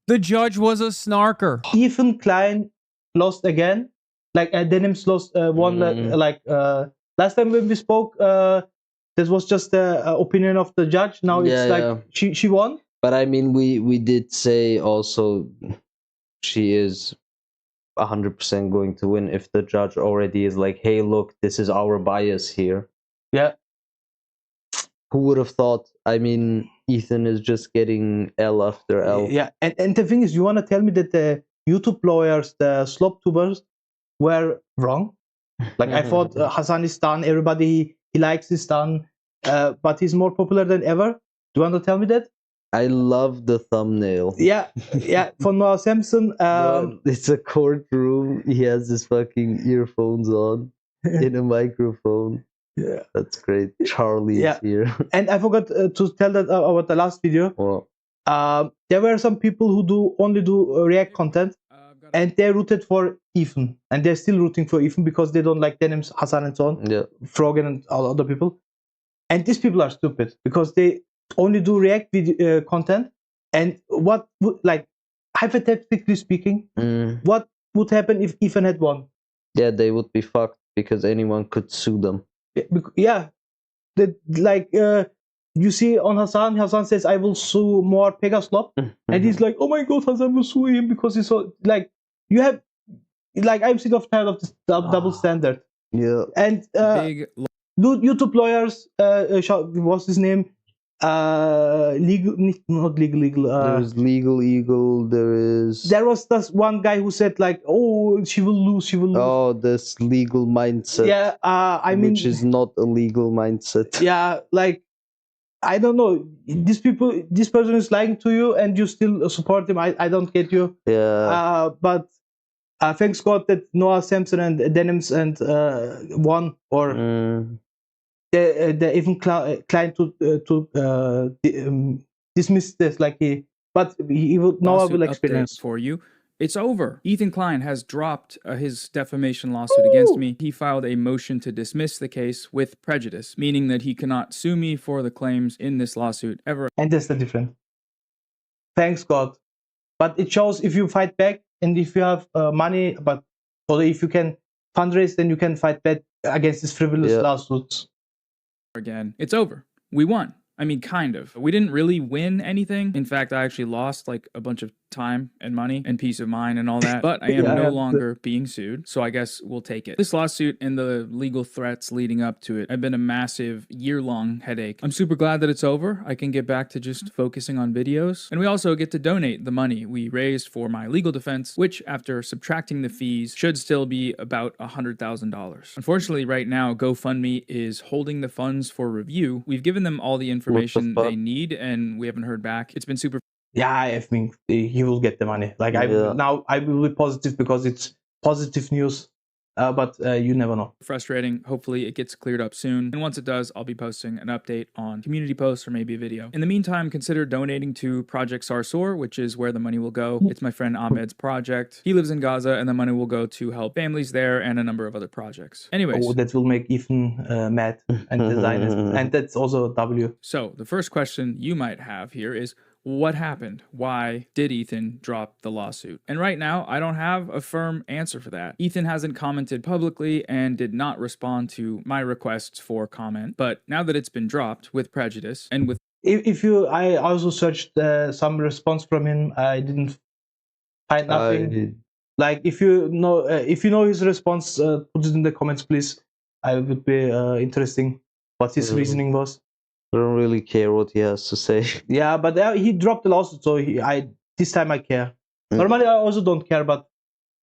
The judge was a snarker. Even Klein lost again. Like Denims lost one. Last time when we spoke, this was just the opinion of the judge. Now it's like she won. But I mean, we did say also she is 100% going to win if the judge already is like, hey, look, this is our bias here. Yeah. Who would have thought? I mean, Ethan is just getting L after L. Yeah, and the thing is, you want to tell me that the YouTube lawyers, the slop tubers, were wrong? Like I thought Hassan is done. Everybody he likes his done, but he's more popular than ever. Do you want to tell me that? I love the thumbnail. Yeah, for Noah Samsen. It's a courtroom. He has his fucking earphones on in a microphone. Yeah, that's great. Charlie is here. And I forgot to tell that about the last video. There were some people who only do React content, and they rooted for Ethan, and they're still rooting for Ethan because they don't like Denims, Hassan, and so on. Yeah, Frogan and all other people. And these people are stupid because they only do React video content. And what would, like, hypothetically speaking, what would happen if Ethan had won? Yeah, they would be fucked because anyone could sue them. Yeah, you see on Hassan says, I will sue more Pegaslop. And he's like, oh my god, Hassan will sue him because he's so, like, you have, like, I'm sick of tired of this double standard. Yeah. And YouTube lawyers, what's his name? Legal, not legal. There's Legal Eagle. There was this one guy who said like, "Oh, she will lose. She will lose." Oh, this legal mindset. Yeah, I mean, which is not a legal mindset. Yeah, like, I don't know. This person is lying to you, and you still support him. I don't get you. Yeah. But thanks God that Noah Samsen and Denims and won, or they even Klein to dismiss this, like but Noah will explain for you. It's over. Ethan Klein has dropped his defamation lawsuit against me. He filed a motion to dismiss the case with prejudice, meaning that he cannot sue me for the claims in this lawsuit ever. And that's the difference. Thanks God. But it shows if you fight back and if you have money, or if you can fundraise, then you can fight back against these frivolous lawsuits. Again, it's over. We won. I mean, kind of. We didn't really win anything. In fact, I actually lost like a bunch of time and money and peace of mind and all that. But I am no longer being sued, so I guess we'll take it. This lawsuit and the legal threats leading up to it have been a massive year-long headache. I'm super glad that it's over. I can get back to just focusing on videos. And we also get to donate the money we raised for my legal defense, which after subtracting the fees should still be about $100,000. Unfortunately, right now, GoFundMe is holding the funds for review. We've given them all the information they need and we haven't heard back. It's been super. Yeah, I think he will get the money. Like now I will be positive because it's positive news. But you never know. Frustrating. Hopefully it gets cleared up soon. And once it does, I'll be posting an update on community posts or maybe a video. In the meantime, consider donating to Project Sarsour, which is where the money will go. It's my friend Ahmed's project. He lives in Gaza and the money will go to help families there and a number of other projects. Anyways. Oh, that will make Ethan mad and the Zionist. And that's also a W. So the first question you might have here is, what happened? Why did Ethan drop the lawsuit? And right now, I don't have a firm answer for that. Ethan hasn't commented publicly and did not respond to my requests for comment. But now that it's been dropped with prejudice and with... I also searched some response from him. I didn't find nothing. Like, if you know his response, put it in the comments, please. I would be interesting what his reasoning was. I don't really care what he has to say. Yeah, but he dropped the lawsuit, so this time I care. Normally I also don't care, but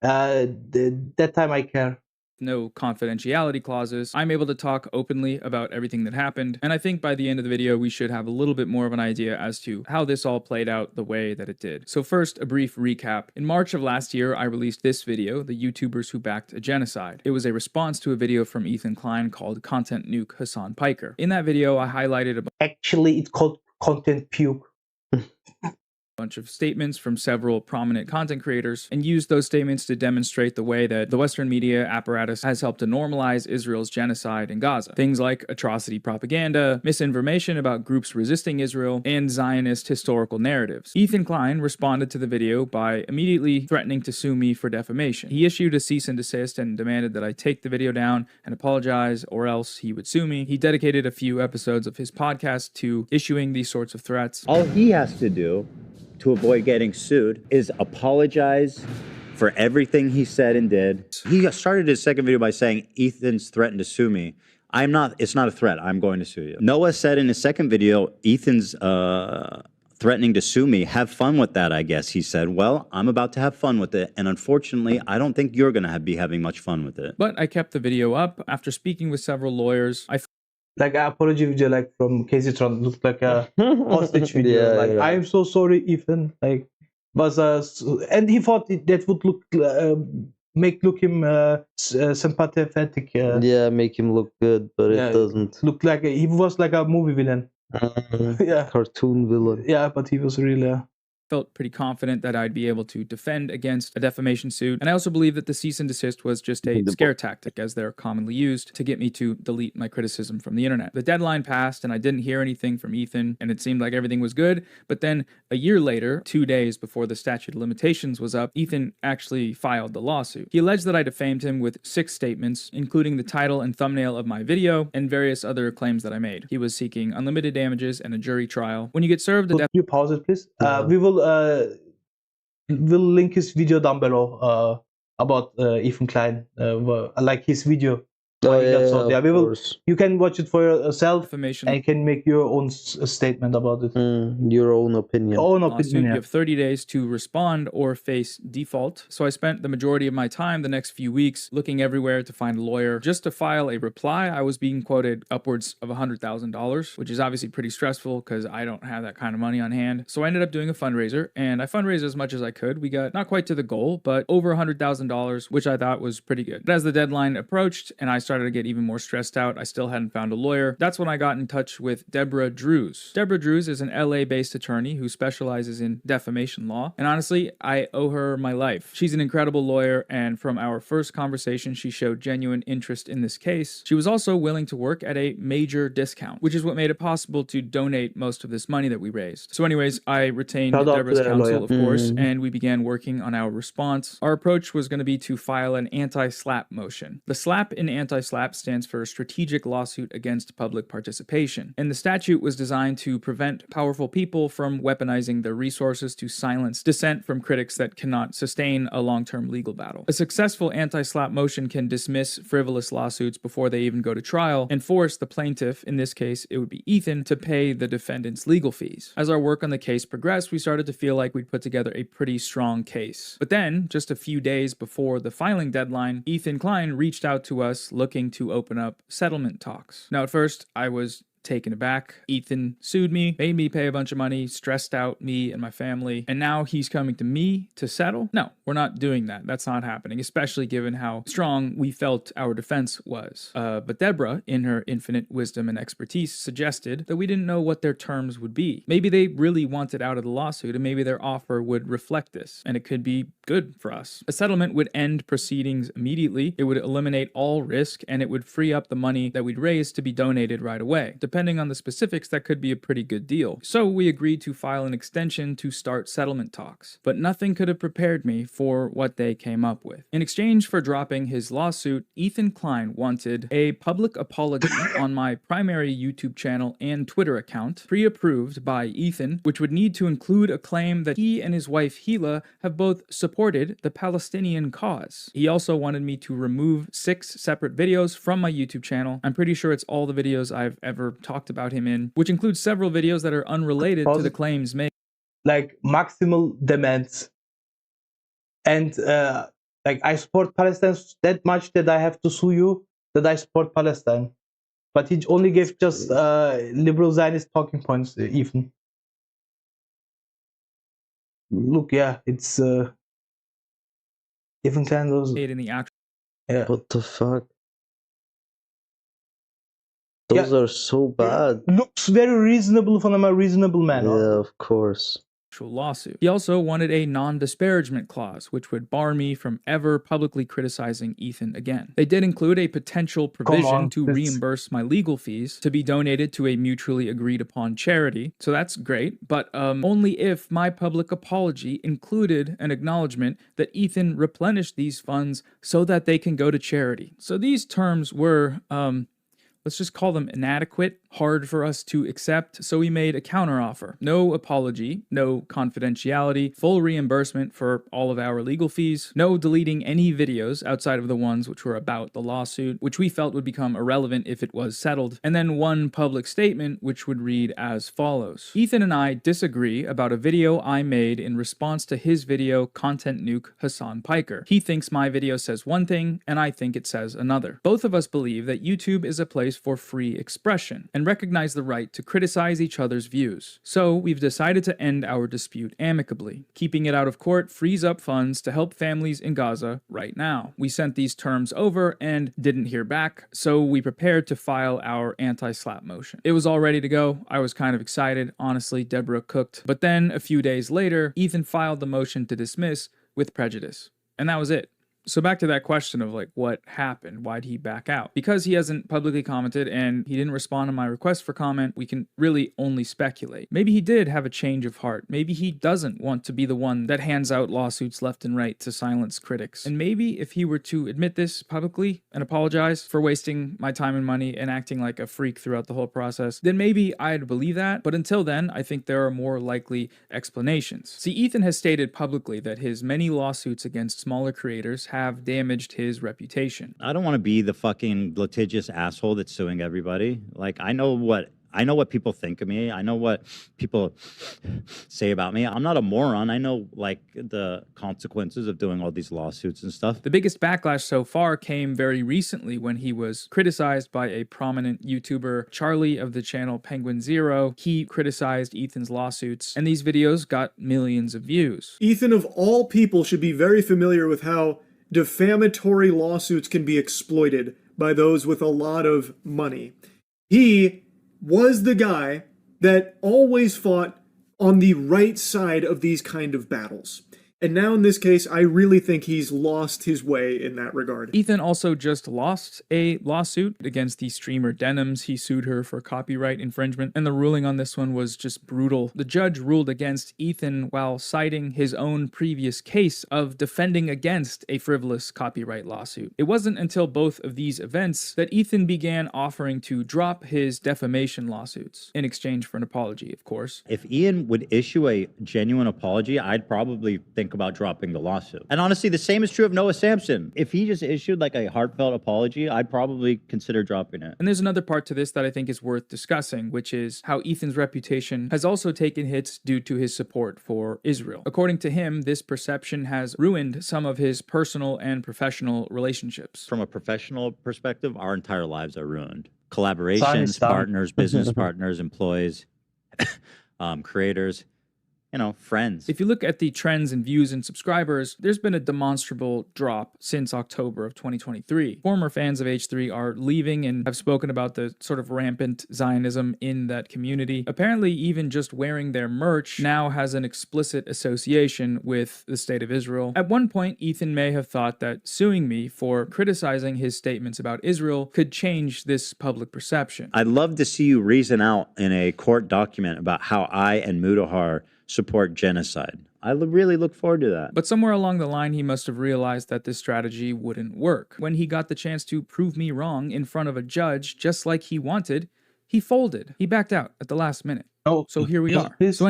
that time I care. No confidentiality clauses. I'm able to talk openly about everything that happened, and I think by the end of the video we should have a little bit more of an idea as to how this all played out the way that it did. So first, a brief recap. In March of last year, I released this video, The YouTubers Who Backed a Genocide. It was a response to a video from Ethan Klein called Content Nuke Hassan Piker. In that video, I highlighted Actually, it's called Content Puke. bunch of statements from several prominent content creators and used those statements to demonstrate the way that the Western media apparatus has helped to normalize Israel's genocide in Gaza. Things like atrocity propaganda, misinformation about groups resisting Israel, and Zionist historical narratives. Ethan Klein responded to the video by immediately threatening to sue me for defamation. He issued a cease and desist and demanded that I take the video down and apologize, or else he would sue me. He dedicated a few episodes of his podcast to issuing these sorts of threats. All he has to do to avoid getting sued is apologize for everything he said and did. He started his second video by saying, Ethan's threatened to sue me. It's not a threat, I'm going to sue you. Noah said in his second video, Ethan's threatening to sue me. Have fun with that, I guess. He said, well, I'm about to have fun with it, and unfortunately, I don't think you're going to be having much fun with it. But I kept the video up. After speaking with several lawyers, like an apology video, like from Casey Tron, looked like a hostage video. I'm so sorry, Ethan. Like, was and he thought that would look make him sympathetic. Make him look good, but it doesn't. Look like he was like a movie villain. Cartoon villain. Yeah, but he was really. Felt pretty confident that I'd be able to defend against a defamation suit, and I also believe that the cease and desist was just a scare tactic, as they're commonly used, to get me to delete my criticism from the internet. The deadline passed, and I didn't hear anything from Ethan, and it seemed like everything was good, but then a year later, 2 days before the statute of limitations was up, Ethan actually filed the lawsuit. He alleged that I defamed him with 6 statements, including the title and thumbnail of my video, and various other claims that I made. He was seeking unlimited damages and a jury trial. When you get served a you pause it, please? We will we'll link his video down below about Ethan Klein, like his video. We will. You can watch it for yourself, and you can make your own statement about it. Your own opinion. You have 30 days to respond or face default. So I spent the majority of my time the next few weeks looking everywhere to find a lawyer just to file a reply. I was being quoted upwards of $100,000, which is obviously pretty stressful because I don't have that kind of money on hand. So I ended up doing a fundraiser, and I fundraised as much as I could. We got not quite to the goal, but over $100,000, which I thought was pretty good. But as the deadline approached and I started to get even more stressed out, I still hadn't found a lawyer. That's when I got in touch with Deborah Drews. Deborah Drews is an LA-based attorney who specializes in defamation law, and honestly, I owe her my life. She's an incredible lawyer, and from our first conversation, she showed genuine interest in this case. She was also willing to work at a major discount, which is what made it possible to donate most of this money that we raised. So anyways, I retained Deborah's counsel, of course, and we began working on our response. Our approach was going to be to file an anti-SLAPP motion. The SLAPP in anti-SLAPP stands for Strategic Lawsuit Against Public Participation, and the statute was designed to prevent powerful people from weaponizing their resources to silence dissent from critics that cannot sustain a long-term legal battle. A successful anti-SLAPP motion can dismiss frivolous lawsuits before they even go to trial and force the plaintiff, in this case it would be Ethan, to pay the defendant's legal fees. As our work on the case progressed, we started to feel like we'd put together a pretty strong case. But then, just a few days before the filing deadline, Ethan Klein reached out to us looking to open up settlement talks. Now, at first, I was taken aback. Ethan sued me, made me pay a bunch of money, stressed out me and my family, and now he's coming to me to settle? No, we're not doing that. That's not happening, especially given how strong we felt our defense was. But Deborah, in her infinite wisdom and expertise, suggested that we didn't know what their terms would be. Maybe they really wanted out of the lawsuit, and maybe their offer would reflect this, and it could be good for us. A settlement would end proceedings immediately, it would eliminate all risk, and it would free up the money that we'd raised to be donated right away. Depending on the specifics, that could be a pretty good deal. So we agreed to file an extension to start settlement talks, but nothing could have prepared me for what they came up with. In exchange for dropping his lawsuit, Ethan Klein wanted a public apology on my primary YouTube channel and Twitter account, pre-approved by Ethan, which would need to include a claim that he and his wife Hila have both supported the Palestinian cause. He also wanted me to remove 6 separate videos from my YouTube channel. I'm pretty sure it's all the videos I've ever talked about him in, which includes several videos that are unrelated to the claims made. Like maximal demands. And like I support Palestine that much that I have to sue you that I support Palestine. But he only gave just liberal Zionist talking points, even. Look, yeah, it's even kind of in the actual. Yeah. What the fuck? Those are so bad. Looks very reasonable from a reasonable man. Yeah, of course. lawsuit. He also wanted a non-disparagement clause, which would bar me from ever publicly criticizing Ethan again. They did include a potential provision to reimburse my legal fees to be donated to a mutually agreed upon charity, so that's great, but only if my public apology included an acknowledgement that Ethan replenished these funds so that they can go to charity. So these terms were, let's just call them inadequate, hard for us to accept, so we made a counteroffer. No apology, no confidentiality, full reimbursement for all of our legal fees, no deleting any videos outside of the ones which were about the lawsuit, which we felt would become irrelevant if it was settled, and then one public statement which would read as follows. Ethan and I disagree about a video I made in response to his video Content Nuke Hassan Piker. He thinks my video says one thing, and I think it says another. Both of us believe that YouTube is a place for free expression, and recognize the right to criticize each other's views. So we've decided to end our dispute amicably. Keeping it out of court frees up funds to help families in Gaza right now. We sent these terms over and didn't hear back, so we prepared to file our anti-slap motion. It was all ready to go. I was kind of excited. Honestly, Deborah cooked. But then, a few days later, Ethan filed the motion to dismiss with prejudice. And that was it. So back to that question of like what happened, why'd he back out? Because he hasn't publicly commented and he didn't respond to my request for comment, we can really only speculate. Maybe he did have a change of heart. Maybe he doesn't want to be the one that hands out lawsuits left and right to silence critics. And maybe if he were to admit this publicly and apologize for wasting my time and money and acting like a freak throughout the whole process, then maybe I'd believe that. But until then, I think there are more likely explanations. See, Ethan has stated publicly that his many lawsuits against smaller creators have damaged his reputation. I don't want to be the fucking litigious asshole that's suing everybody. Like, I know what people think of me. I know what people say about me. I'm not a moron. I know, like, the consequences of doing all these lawsuits and stuff. The biggest backlash so far came very recently when he was criticized by a prominent YouTuber, Charlie of the channel Penguin Zero. He criticized Ethan's lawsuits, and these videos got millions of views. Ethan, of all people, should be very familiar with how defamatory lawsuits can be exploited by those with a lot of money. He was the guy that always fought on the right side of these kind of battles. And now in this case, I really think he's lost his way in that regard. Ethan also just lost a lawsuit against the streamer Denims. He sued her for copyright infringement, and the ruling on this one was just brutal. The judge ruled against Ethan while citing his own previous case of defending against a frivolous copyright lawsuit. It wasn't until both of these events that Ethan began offering to drop his defamation lawsuits, in exchange for an apology, of course. If Ian would issue a genuine apology, I'd probably think about dropping the lawsuit. And honestly, the same is true of Noah Samsen. If he just issued like a heartfelt apology, I'd probably consider dropping it. And there's another part to this that I think is worth discussing, which is how Ethan's reputation has also taken hits due to his support for Israel. According to him, this perception has ruined some of his personal and professional relationships. From a professional perspective, our entire lives are ruined. Collaborations, partners, business partners, employees, creators, you know, friends. If you look at the trends in views and subscribers, there's been a demonstrable drop since October of 2023. Former fans of H3 are leaving and have spoken about the sort of rampant Zionism in that community. Apparently, even just wearing their merch now has an explicit association with the state of Israel. At one point, Ethan may have thought that suing me for criticizing his statements about Israel could change this public perception. I'd love to see you reason out in a court document about how I and Mudahar support genocide. I really look forward to that. But somewhere along the line, he must have realized that this strategy wouldn't work. When he got the chance to prove me wrong in front of a judge, just like he wanted, he folded. He backed out at the last minute. Oh, so here we are. So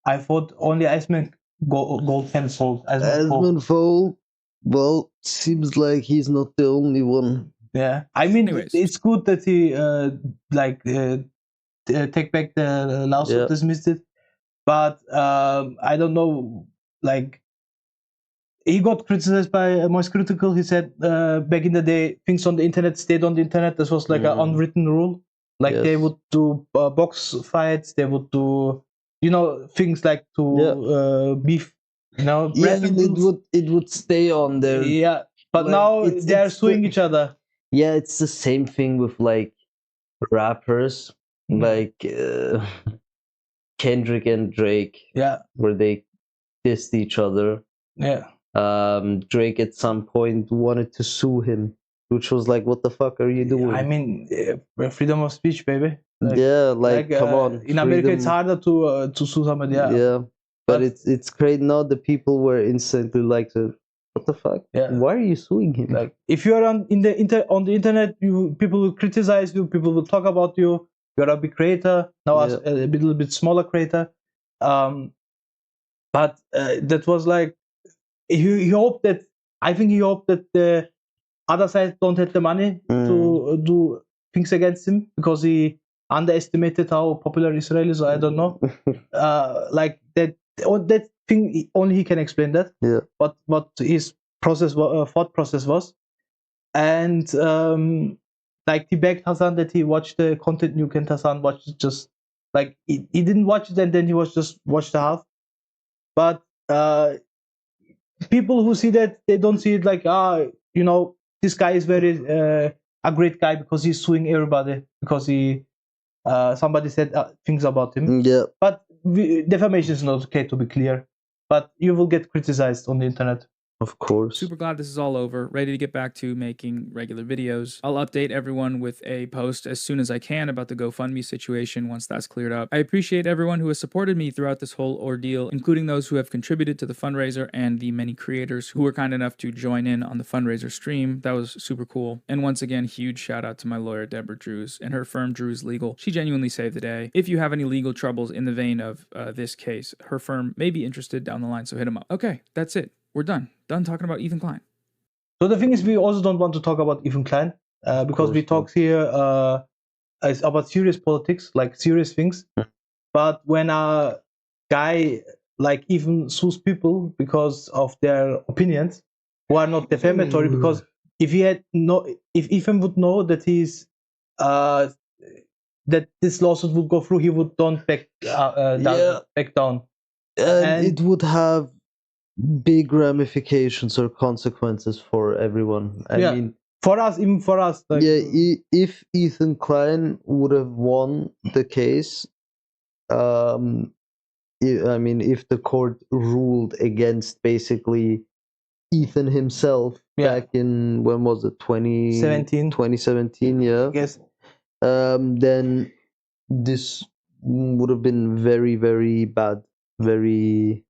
I thought only Iceman gold can fold. Iceman fold. Well, seems like he's not the only one. Yeah, I mean, anyways, it's good that he take back the lawsuit, dismissed it. But I don't know, like, he got criticized by Most Critical. He said back in the day, things on the internet stayed on the internet. This was like an unwritten rule. Like they would do box fights, they would do, you know, things like to beef, you know. Yeah, it would stay on there. Yeah, but now they're suing each other. Yeah, it's the same thing with like rappers, like. Kendrick and Drake, where they dissed each other. Drake at some point wanted to sue him, which was like, what the fuck are you doing? I mean, freedom of speech, baby. Come on. In America, it's harder to sue somebody. But it's great now. The people were instantly like, what the fuck? Why are you suing him? Like, if you are on the internet, people will criticize you. People will talk about you. You're a big creator now, a little bit smaller creator. But that was like, he hoped that. I think he hoped that the other side don't have the money to do things against him, because he underestimated how popular Israel is. I don't know. Like that thing, only he can explain that. What his thought process was. And like he begged Hassan that he watched the content Nuke, and Hassan watched it, just like he didn't watch it, and then he was just watched the half. But people who see that, they don't see it like, you know, this guy is very a great guy because he's suing everybody because he somebody said things about him. But defamation is not okay, to be clear. But you will get criticized on the internet. Of course. Super glad this is all over. Ready to get back to making regular videos. I'll update everyone with a post as soon as I can about the GoFundMe situation once that's cleared up. I appreciate everyone who has supported me throughout this whole ordeal, including those who have contributed to the fundraiser and the many creators who were kind enough to join in on the fundraiser stream. That was super cool. And once again, huge shout out to my lawyer, Deborah Drews, and her firm, Drews Legal. She genuinely saved the day. If you have any legal troubles in the vein of this case, her firm may be interested down the line, so hit them up. Okay, that's it. We're done. Done talking about Ethan Klein. So the thing is, we also don't want to talk about Ethan Klein because we talk here about serious politics, like serious things. But when a guy like Ethan sues people because of their opinions who are not defamatory, because if Ethan would know that he's that this lawsuit would go through, he would don't back down. And it would have big ramifications or consequences for everyone. I mean, for us, even for us. Like, if Ethan Klein would have won the case, I mean, if the court ruled against basically Ethan himself back in, when was it, 2017, I guess. Then this would have been very, very bad, very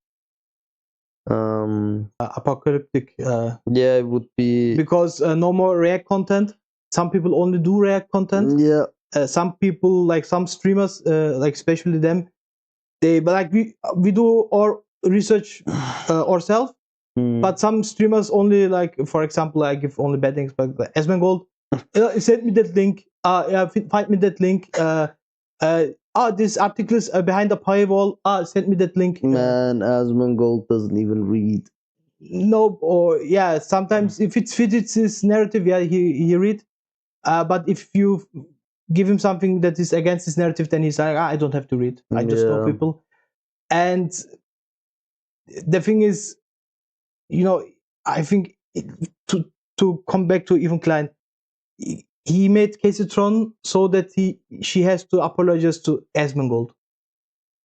apocalyptic. It would be, because no more React content. Some people only do React content. Some people, like some streamers, like especially them, but like we do our research ourselves. But some streamers only, like, for example, I give only bad things, but Esmengold send me that link. Find me that link. This article is behind the paywall. Send me that link. Man, Asmongold doesn't even read. No, or sometimes if it fits his narrative, he read. But if you give him something that is against his narrative, then he's like, I don't have to read. I just know people. And the thing is, you know, I think to come back to Ethan Klein, he made Casey Tron so that she has to apologize to Esmengold,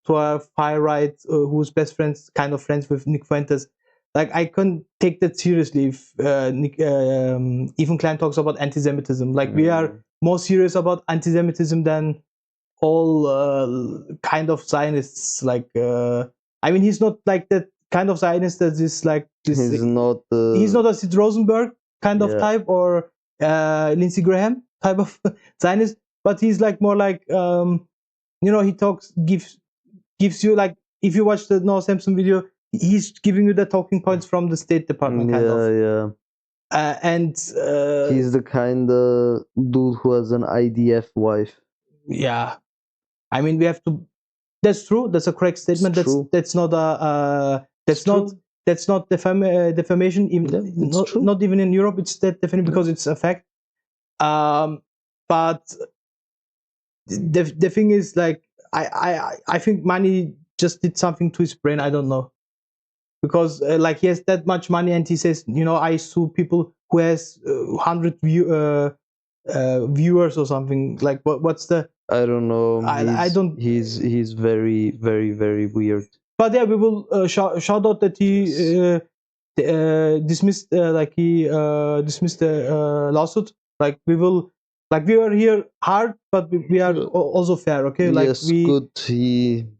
to a far right who's kind of friends with Nick Fuentes. Like, I couldn't take that seriously if Ethan Klein talks about anti-Semitism. Like, we are more serious about anti-Semitism than all kind of Zionists. Like, I mean, he's not like that kind of Zionist that is like this. He's not a Sid Rosenberg kind of type, or Lindsey Graham type of Zionist, but he's like more like you know, he gives you, like, if you watch the Noah Samsen video, he's giving you the talking points from the State Department kind of. And he's the kind of dude who has an IDF wife. I mean, we have to. That's true. That's a correct statement. That's not a that's not defamation. Not even in Europe, it's that defamation because it's a fact. But the thing is, like, I think money just did something to his brain. I don't know, because like, he has that much money and he says, you know, I sue people who has 100 viewers or something. Like, what's the I don't know. I don't. He's very, very, very weird. But yeah, we will shout out that he dismissed dismissed the lawsuit. Like we will, like we are here hard, but we are also fair. Okay, like yes, good.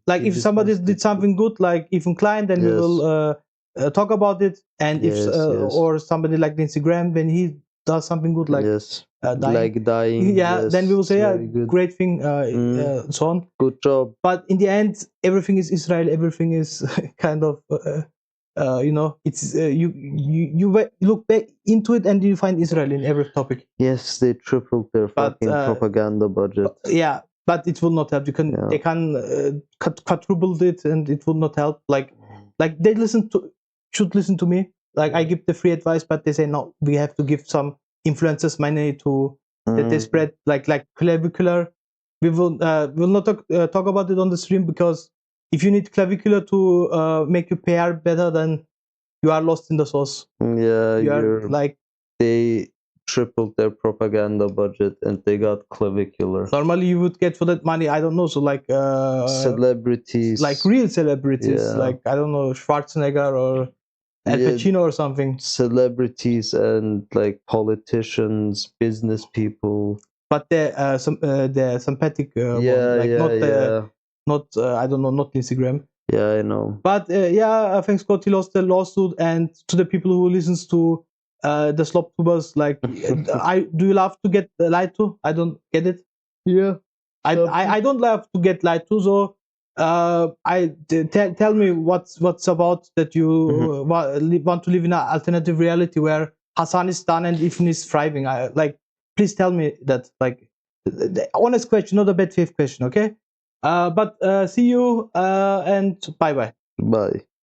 If somebody did something good, like even Klein, then we will talk about it. And if or somebody like the Instagram, when he does something good, like dying, then we will say great thing, so on. Good job. But in the end, everything is Israel. Everything is kind of it's you look back into it and you find Israel in every topic. Yes, they tripled their fucking propaganda budget. But it will not help. They can quadruple it, and it will not help. Like they should listen to me. Like I give the free advice, but they say no. We have to give some influencers money to that they spread like clavicular. We will not talk about it on the stream, because if you need clavicular to make your PR better, then you are lost in the sauce. Yeah, you're like they tripled their propaganda budget and they got clavicular. Normally you would get for that money, I don't know, so like celebrities, like real celebrities, like I don't know, Schwarzenegger or Al Pacino or something. Celebrities and like politicians, business people. But they're sympathetic one, like not I don't know, not Instagram. Yeah, I know. But thanks God he lost the lawsuit. And to the people who listens to the slop tubers, like do you love to get lied to? I don't get it. Yeah. I don't love to get lied to, so tell me what's about that you want to live in an alternative reality where Hassan is done and Ifn is thriving. Please tell me that, like, the honest question, not a bad faith question, okay? But see you and bye. Bye.